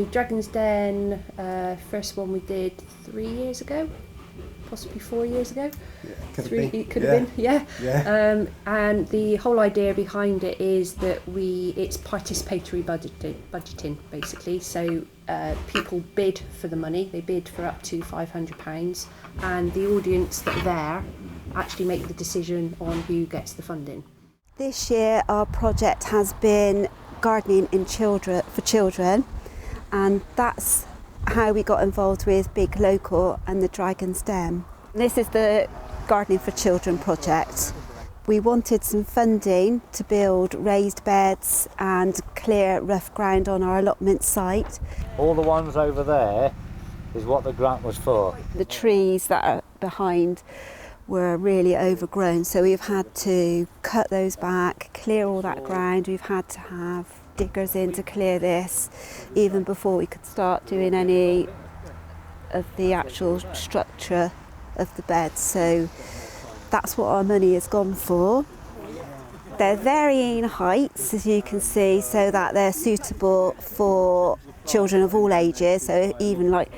Dragon's Den, first one we did 3 years ago, possibly 4 years ago. It could have been, yeah. And the whole idea behind it is that it's participatory budgeting basically. So people bid for the money, they bid for up to £500, and the audience that are there actually make the decision on who gets the funding. This year our project has been gardening for children, and that's how we got involved with Big Local and the Dragon's Den. This is the Gardening for Children project. We wanted some funding to build raised beds and clear rough ground on our allotment site. All the ones over there is what the grant was for. The trees that are behind were really overgrown, so we've had to cut those back, clear all that ground. We've had to have diggers in to clear this even before we could start doing any of the actual structure of the beds. So that's what our money has gone for. They're varying heights, as you can see, so that they're suitable for children of all ages, so even like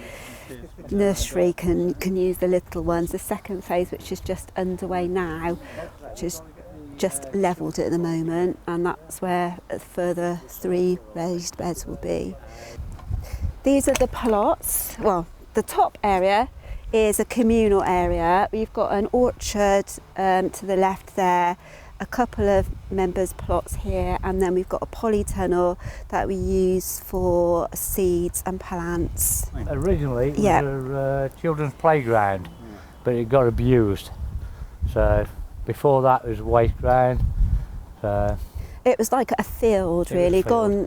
nursery can use the little ones. The second phase, which is just underway now, which is just levelled at the moment, and that's where a further 3 raised beds will be. These are the plots. Well, the top area is a communal area. We've got an orchard to the left there, a couple of members' plots here, and then we've got a polytunnel that we use for seeds and plants. Originally it was a children's playground, but it got abused. So before that was waste ground. So it was like a field really, gone,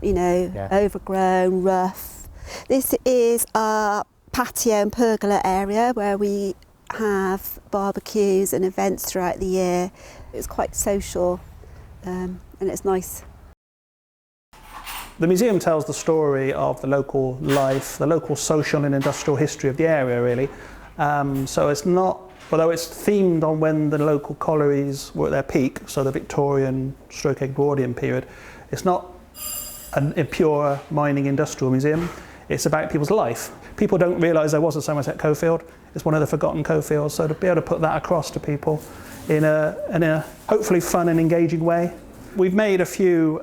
overgrown, rough. This is a patio and pergola area where we have barbecues and events throughout the year. It's quite social and it's nice. The museum tells the story of the local life, the local social and industrial history of the area really. So it's not, although it's themed on when the local collieries were at their peak, so the Victorian stroke Edwardian period, it's not a pure mining industrial museum. It's about people's life. People don't realise there was a Somerset coalfield. It's one of the forgotten coalfields, so to be able to put that across to people in a hopefully fun and engaging way. We've made a few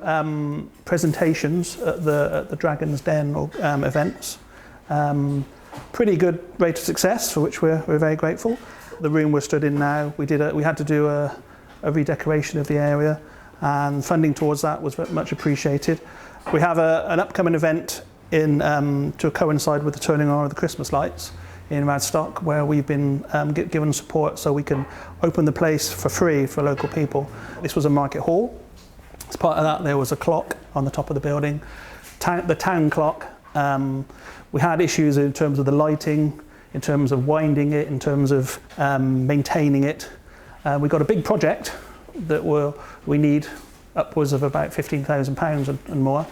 presentations at the Dragon's Den events. Pretty good rate of success, for which we're very grateful. The room we're stood in now, we had to do a redecoration of the area, and funding towards that was much appreciated. We have an upcoming event to coincide with the turning on of the Christmas lights in Radstock, where we've been given support so we can open the place for free for local people. This was a market hall. As part of that, there was a clock on the top of the building, the town clock. We had issues in terms of the lighting, in terms of winding it, in terms of maintaining it. We've got a big project that we need upwards of about £15,000 and more.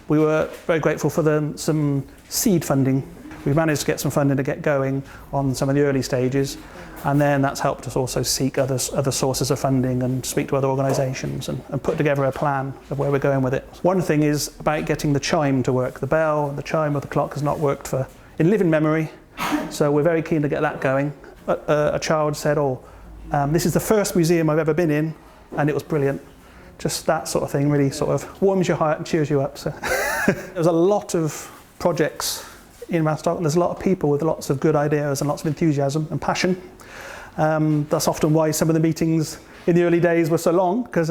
We were very grateful for some seed funding. We managed to get some funding to get going on some of the early stages, and then that's helped us also seek other sources of funding and speak to other organisations and put together a plan of where we're going with it. One thing is about getting the chime to work. The bell and the chime of the clock has not worked in living memory, so we're very keen to get that going. A child said, this is the first museum I've ever been in, and it was brilliant. Just that sort of thing really sort of warms your heart and cheers you up. So there's a lot of projects in Radstock, and there's a lot of people with lots of good ideas and lots of enthusiasm and passion. That's often why some of the meetings in the early days were so long, because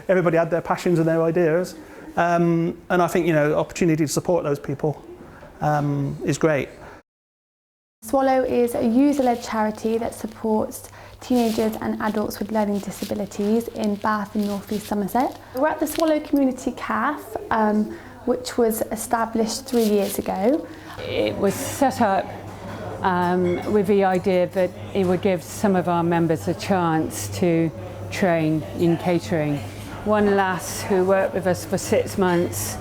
everybody had their passions and their ideas. And I think, opportunity to support those people is great. Swallow is a user-led charity that supports teenagers and adults with learning disabilities in Bath and North East Somerset. We're at the Swallow Community Cafe, which was established 3 years ago. It was set up with the idea that it would give some of our members a chance to train in catering. One lass who worked with us for 6 months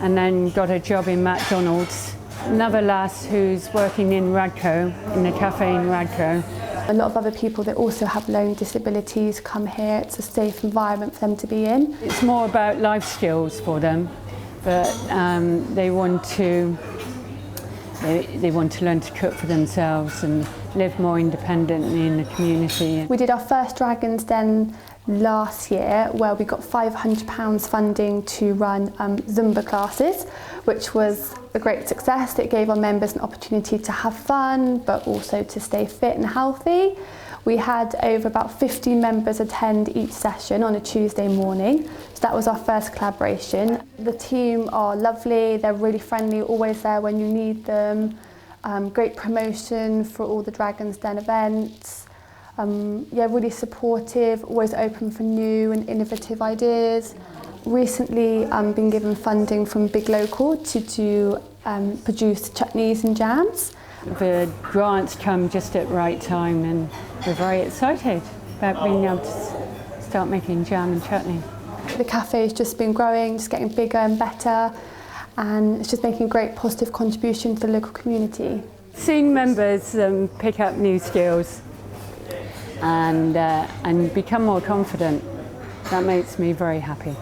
and then got a job in McDonald's. Another lass who's working in Radco, in a cafe in Radco. A lot of other people that also have learning disabilities come here. It's a safe environment for them to be in. It's more about life skills for them but they want to learn to cook for themselves and live more independently in the community. We did our first Dragon's Den last year, where we got £500 funding to run Zumba classes, which was a great success. It gave our members an opportunity to have fun, but also to stay fit and healthy. We had over about 50 members attend each session on a Tuesday morning, so that was our first collaboration. The team are lovely, they're really friendly, always there when you need them. Great promotion for all the Dragon's Den events. Yeah, really supportive, always open for new and innovative ideas. Recently been given funding from Big Local to produce chutneys and jams. The grants come just at the right time, and we're very excited about being able to start making jam and chutney. The cafe's just been growing, just getting bigger and better, and it's just making a great positive contribution to the local community. Seeing members pick up new skills and become more confident, that makes me very happy.